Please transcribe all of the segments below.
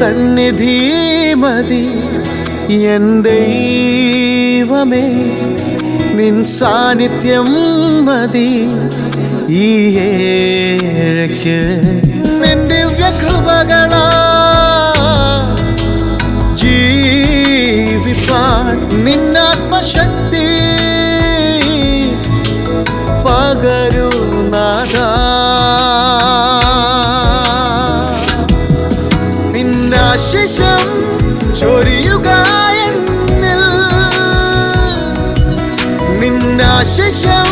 സന്നിധി മതി എൻ ദൈവമേ, നിൻ സാന്നിധ്യം മതി ഈ ഏഴയ്ക്ക്. നിൻ ദിവ്യകൃപകളാ ജീവിപ്പാൻ നിന്നാത്മശക്തി പകരൂ നാഥാ. നിന്നാശിഷം ചൊരിയുക എന്നിൽ, നിന്നാശിഷം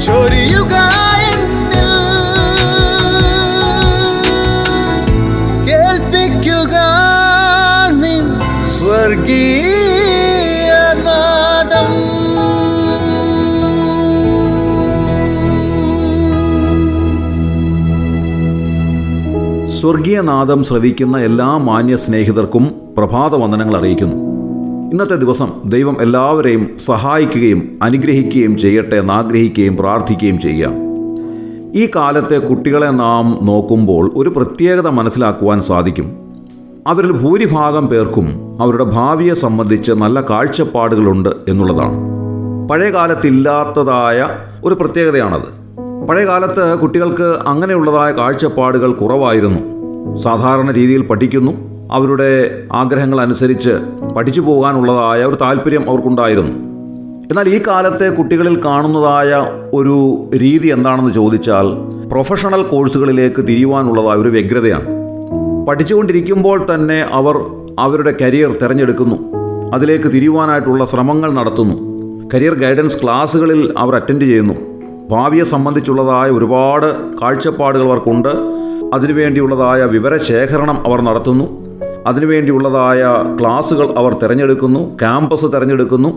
ചൊരിയുക എന്നിൽ. കേൾപ്പിക്കുക നിൻ സ്വർഗീയ നാദം. സ്വർഗീയനാദം ശ്രവിക്കുന്ന എല്ലാ മാന്യ സ്നേഹിതർക്കും പ്രഭാതവന്ദനങ്ങൾ അറിയിക്കുന്നു. ഇന്നത്തെ ദിവസം ദൈവം എല്ലാവരെയും സഹായിക്കുകയും അനുഗ്രഹിക്കുകയും ചെയ്യട്ടെ എന്നാഗ്രഹിക്കുകയും പ്രാർത്ഥിക്കുകയും ചെയ്യുക. ഈ കാലത്തെ കുട്ടികളെ നാം നോക്കുമ്പോൾ ഒരു പ്രത്യേകത മനസ്സിലാക്കുവാൻ സാധിക്കും. അവരിൽ ഭൂരിഭാഗം പേർക്കും അവരുടെ ഭാവിയെ സംബന്ധിച്ച് നല്ല കാഴ്ചപ്പാടുകളുണ്ട് എന്നുള്ളതാണ്. പഴയ കാലത്തില്ലാത്തതായ ഒരു പ്രത്യേകതയാണത്. പഴയ കാലത്ത് കുട്ടികൾക്ക് അങ്ങനെയുള്ളതായ കാഴ്ചപ്പാടുകൾ കുറവായിരുന്നു. സാധാരണ രീതിയിൽ പഠിക്കുന്നു, അവരുടെ ആഗ്രഹങ്ങൾ അനുസരിച്ച് പഠിച്ചു പോകാനുള്ളതായ ഒരു താല്പര്യം അവർക്കുണ്ടായിരുന്നു. എന്നാൽ ഈ കാലത്തെ കുട്ടികളിൽ കാണുന്നതായ ഒരു രീതി എന്താണെന്ന് ചോദിച്ചാൽ പ്രൊഫഷണൽ കോഴ്സുകളിലേക്ക് തിരിയുവാനുള്ളതായ ഒരു വ്യഗ്രതയാണ്. പഠിച്ചുകൊണ്ടിരിക്കുമ്പോൾ തന്നെ അവർ അവരുടെ കരിയർ തിരഞ്ഞെടുക്കുന്നു, അതിലേക്ക് തിരിയുവാനായിട്ടുള്ള ശ്രമങ്ങൾ നടത്തുന്നു. കരിയർ ഗൈഡൻസ് ക്ലാസ്സുകളിൽ അവർ അറ്റൻഡ് ചെയ്യുന്നു. ഭാവിയെ സംബന്ധിച്ചുള്ളതായ ഒരുപാട് കാഴ്ചപ്പാടുകൾ അവർക്കുണ്ട്. അതിനുവേണ്ടിയുള്ളതായ വിവരശേഖരണം അവർ നടത്തുന്നു. അതിനുവേണ്ടിയുള്ളതായ ക്ലാസ്സുകൾ അവർ തിരഞ്ഞെടുക്കുന്നു, ക്യാമ്പസ് തിരഞ്ഞെടുക്കുന്നു.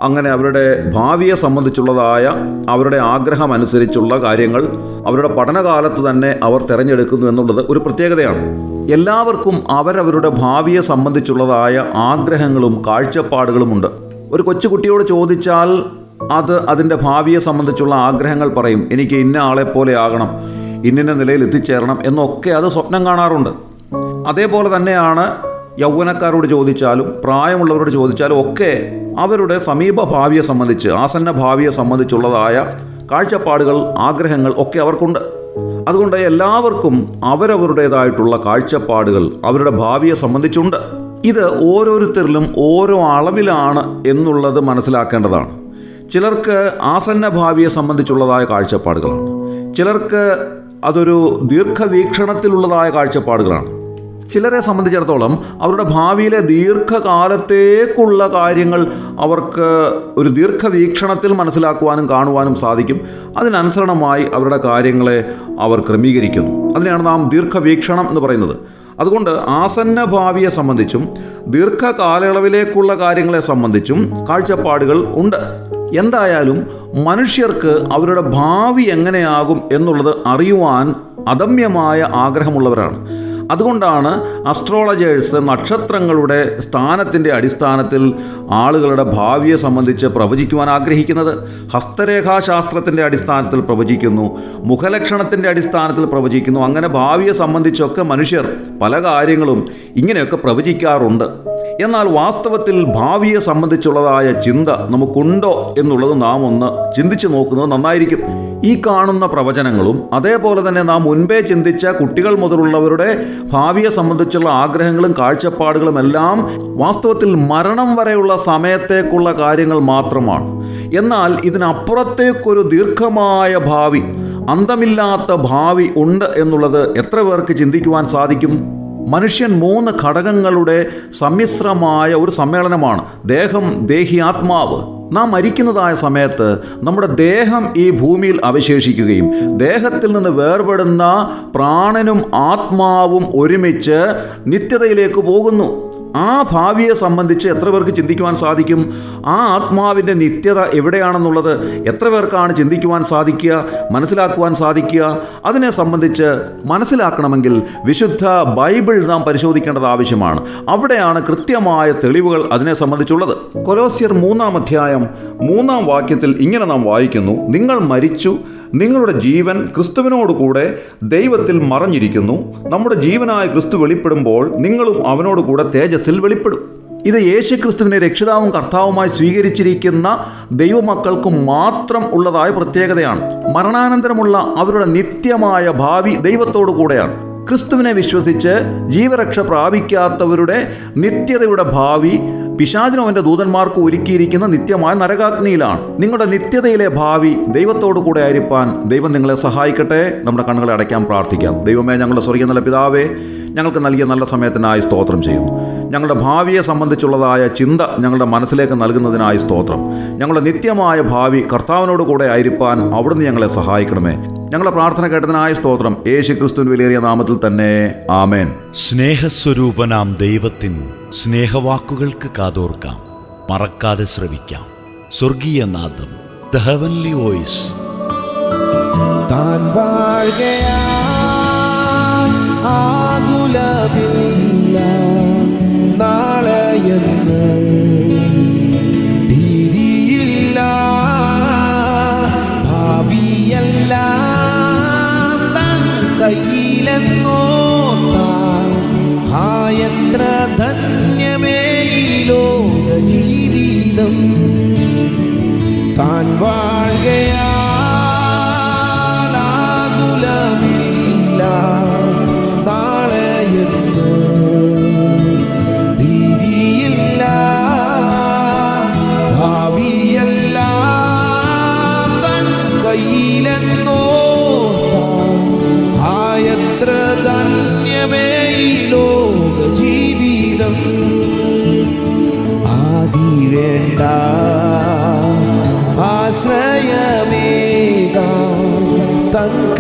അങ്ങനെ അവരുടെ ഭാവിയെ സംബന്ധിച്ചുള്ളതായ അവരുടെ ആഗ്രഹം അനുസരിച്ചുള്ള കാര്യങ്ങൾ അവരുടെ പഠനകാലത്ത് തന്നെ അവർ തിരഞ്ഞെടുക്കുന്നു എന്നുള്ളത് ഒരു പ്രത്യേകതയാണ്. എല്ലാവർക്കും അവരവരുടെ ഭാവിയെ സംബന്ധിച്ചുള്ളതായ ആഗ്രഹങ്ങളും കാഴ്ചപ്പാടുകളുമുണ്ട്. ഒരു കൊച്ചുകുട്ടിയോട് ചോദിച്ചാൽ അതിൻ്റെ ഭാവിയെ സംബന്ധിച്ചുള്ള ആഗ്രഹങ്ങൾ പറയും. എനിക്ക് ഇന്ന ആളെപ്പോലെ ആകണം, ഇന്ന നിലയിൽ എത്തിച്ചേരണം എന്നൊക്കെ അത് സ്വപ്നം കാണാറുണ്ട്. അതേപോലെ തന്നെയാണ് യൗവനക്കാരോട് ചോദിച്ചാലും പ്രായമുള്ളവരോട് ചോദിച്ചാലും ഒക്കെ അവരുടെ സമീപ ഭാവിയെ സംബന്ധിച്ച്, ആസന്ന ഭാവിയെ സംബന്ധിച്ചുള്ളതായ കാഴ്ചപ്പാടുകൾ, ആഗ്രഹങ്ങൾ ഒക്കെ അവർക്കുണ്ട്. അതുകൊണ്ട് എല്ലാവർക്കും അവരവരുടേതായിട്ടുള്ള കാഴ്ചപ്പാടുകൾ അവരുടെ ഭാവിയെ സംബന്ധിച്ചുണ്ട്. ഇത് ഓരോരുത്തരിലും ഓരോ അളവിലാണ് എന്നുള്ളത് മനസ്സിലാക്കേണ്ടതാണ്. ചിലർക്ക് ആസന്ന ഭാവിയെ സംബന്ധിച്ചുള്ളതായ കാഴ്ചപ്പാടുകളാണ്, ചിലർക്ക് അതൊരു ദീർഘവീക്ഷണത്തിലുള്ളതായ കാഴ്ചപ്പാടുകളാണ്. ചിലരെ സംബന്ധിച്ചിടത്തോളം അവരുടെ ഭാവിയിലെ ദീർഘകാലത്തേക്കുള്ള കാര്യങ്ങൾ അവർക്ക് ഒരു ദീർഘവീക്ഷണത്തിൽ മനസ്സിലാക്കുവാനും കാണുവാനും സാധിക്കും. അതിനനുസരണമായി അവരുടെ കാര്യങ്ങളെ അവർ ക്രമീകരിക്കുന്നു. അതിനെയാണ് നാം ദീർഘവീക്ഷണം എന്ന് പറയുന്നത്. അതുകൊണ്ട് ആസന്ന ഭാവിയെ സംബന്ധിച്ചും ദീർഘകാലയളവിലേക്കുള്ള കാര്യങ്ങളെ സംബന്ധിച്ചും കാഴ്ചപ്പാടുകൾ ഉണ്ട്. എന്തായാലും മനുഷ്യർക്ക് അവരുടെ ഭാവി എങ്ങനെയാകും എന്നുള്ളത് അറിയുവാൻ അദമ്യമായ ആഗ്രഹമുള്ളവരാണ്. അതുകൊണ്ടാണ് അസ്ട്രോളജേഴ്സ് നക്ഷത്രങ്ങളുടെ സ്ഥാനത്തിൻ്റെ അടിസ്ഥാനത്തിൽ ആളുകളുടെ ഭാവിയെ സംബന്ധിച്ച് പ്രവചിക്കുവാൻ ആഗ്രഹിക്കുന്നത്. ഹസ്തരേഖാശാസ്ത്രത്തിൻ്റെ അടിസ്ഥാനത്തിൽ പ്രവചിക്കുന്നു, മുഖലക്ഷണത്തിൻ്റെ അടിസ്ഥാനത്തിൽ പ്രവചിക്കുന്നു. അങ്ങനെ ഭാവിയെ സംബന്ധിച്ചൊക്കെ മനുഷ്യർ പല കാര്യങ്ങളും ഇങ്ങനെയൊക്കെ പ്രവചിക്കാറുണ്ട്. എന്നാൽ വാസ്തവത്തിൽ ഭാവിയെ സംബന്ധിച്ചുള്ളതായ ചിന്ത നമുക്കുണ്ടോ എന്നുള്ളത് നാം ഒന്ന് ചിന്തിച്ചു നോക്കുന്നത് നന്നായിരിക്കും. ഈ കാണുന്ന പ്രവചനങ്ങളും അതേപോലെ തന്നെ നാം മുൻപേ ചിന്തിച്ച കുട്ടികൾ മുതലുള്ളവരുടെ ഭാവിയെ സംബന്ധിച്ചുള്ള ആഗ്രഹങ്ങളും കാഴ്ചപ്പാടുകളും എല്ലാം വാസ്തവത്തിൽ മരണം വരെയുള്ള സമയത്തേക്കുള്ള കാര്യങ്ങൾ മാത്രമാണ്. എന്നാൽ ഇതിനപ്പുറത്തേക്കൊരു ദീർഘമായ ഭാവി, അന്തമില്ലാത്ത ഭാവി ഉണ്ട് എന്നുള്ളത് എത്ര പേർക്ക് ചിന്തിക്കുവാൻ സാധിക്കും? മനുഷ്യൻ 3 ഘടകങ്ങളുടെ സമ്മിശ്രമായ ഒരു സമ്മേളനമാണ്. ദേഹം, ദേഹി, ആത്മാവ്. നാം മരിക്കുന്നതായ സമയത്ത് നമ്മുടെ ദേഹം ഈ ഭൂമിയിൽ അവശേഷിക്കുകയും ദേഹത്തിൽ നിന്ന് വേർപെടുന്ന പ്രാണനും ആത്മാവും ഒരുമിച്ച് നിത്യതയിലേക്ക് പോകുന്നു. ആ ഭാവിയെ സംബന്ധിച്ച് എത്ര പേർക്ക് ചിന്തിക്കുവാൻ സാധിക്കും? ആ ആത്മാവിൻ്റെ നിത്യത എവിടെയാണെന്നുള്ളത് എത്ര പേർക്കാണ് ചിന്തിക്കുവാൻ സാധിക്കുക, മനസ്സിലാക്കുവാൻ സാധിക്കുക? അതിനെ സംബന്ധിച്ച് മനസ്സിലാക്കണമെങ്കിൽ വിശുദ്ധ ബൈബിൾ നാം പരിശോധിക്കേണ്ടത് ആവശ്യമാണ്. അവിടെയാണ് കൃത്യമായ തെളിവുകൾ അതിനെ സംബന്ധിച്ചുള്ളത്. കൊലോസ്യർ 3-ാം അധ്യായം 3-ാം വാക്യത്തിൽ ഇങ്ങനെ നാം വായിക്കുന്നു: നിങ്ങൾ മരിച്ചു, നിങ്ങളുടെ ജീവൻ ക്രിസ്തുവിനോടുകൂടെ ദൈവത്തിൽ മറഞ്ഞിരിക്കുന്നു. നമ്മുടെ ജീവനായ ക്രിസ്തു വെളിപ്പെടുമ്പോൾ നിങ്ങളും അവനോടുകൂടെ തേജസ്സിൽ വെളിപ്പെടും. ഇത് യേശുക്രിസ്തുവിനെ രക്ഷിതാവും കർത്താവുമായി സ്വീകരിച്ചിരിക്കുന്ന ദൈവമക്കൾക്ക് മാത്രം ഉള്ളതായ പ്രത്യേകതയാണ്. മരണാനന്തരമുള്ള അവരുടെ നിത്യമായ ഭാവി ദൈവത്തോടു കൂടെയാണ്. ക്രിസ്തുവിനെ വിശ്വസിച്ച് ജീവരക്ഷ പ്രാപിക്കാത്തവരുടെ നിത്യതയുടെ ഭാവി പിശാചിനും അവൻ്റെ ദൂതന്മാർക്ക് ഒരുക്കിയിരിക്കുന്ന നിത്യമായ നരകാഗ്നിയിലാണ്. നിങ്ങളുടെ നിത്യതയിലെ ഭാവി ദൈവത്തോടു കൂടെ ആയിരിക്കാൻ ദൈവം നിങ്ങളെ സഹായിക്കട്ടെ. നമ്മുടെ കണ്ണുകളെ അടയ്ക്കാൻ പ്രാർത്ഥിക്കാം. ദൈവമേ, ഞങ്ങളുടെ സ്വർഗീയ നല്ല പിതാവേ, ഞങ്ങൾക്ക് നൽകിയ നല്ല സമയത്തിനായി സ്തോത്രം ചെയ്യുന്നു. ഞങ്ങളുടെ ഭാവിയെ സംബന്ധിച്ചുള്ളതായ ചിന്ത ഞങ്ങളുടെ മനസ്സിലേക്ക് നൽകുന്നതിനായി സ്തോത്രം. ഞങ്ങളുടെ നിത്യമായ ഭാവി കർത്താവിനോട് കൂടെ ആയിരിക്കാൻ അവിടുന്ന് ഞങ്ങളെ സഹായിക്കണമേ. ഞങ്ങളുടെ പ്രാർത്ഥന കേട്ടതിനായ സ്തോത്രം. യേശുക്രിസ്തുവിൻ വിലയേറിയ നാമത്തിൽ തന്നെ, ആമേൻ. സ്നേഹസ്വരൂപനാം ദൈവത്തിൻ സ്നേഹവാക്കുകൾക്ക് കാതോർക്കാം, മറക്കാതെ ശ്രവിക്കാം. സ്വർഗീയ നാദം, ദ ഹെവൻലി വോയിസ്. താൻ വാഴുകയാ ആകുലമില്ല, നാളെയെന്ന് ഭീതിയില്ല, ഭാവിയെല്ലാം തൻ കയ്യിലെന്നോർത്താൽ എത്ര ധന്യമേ ഈ ലോക ജീവിതം. താൻ വാഴുകയാകുലമില്ല, നാളെയെന്ന് ഭീതിയില്ല, ഭാവിയെല്ലാം തൻ കയ്യിലെന്നോർത്താൽ എത്ര ധന്യമേ ഈ ലോക ജീവിതം. ആദി വേണ്ട ആശ്രയമേക തൻക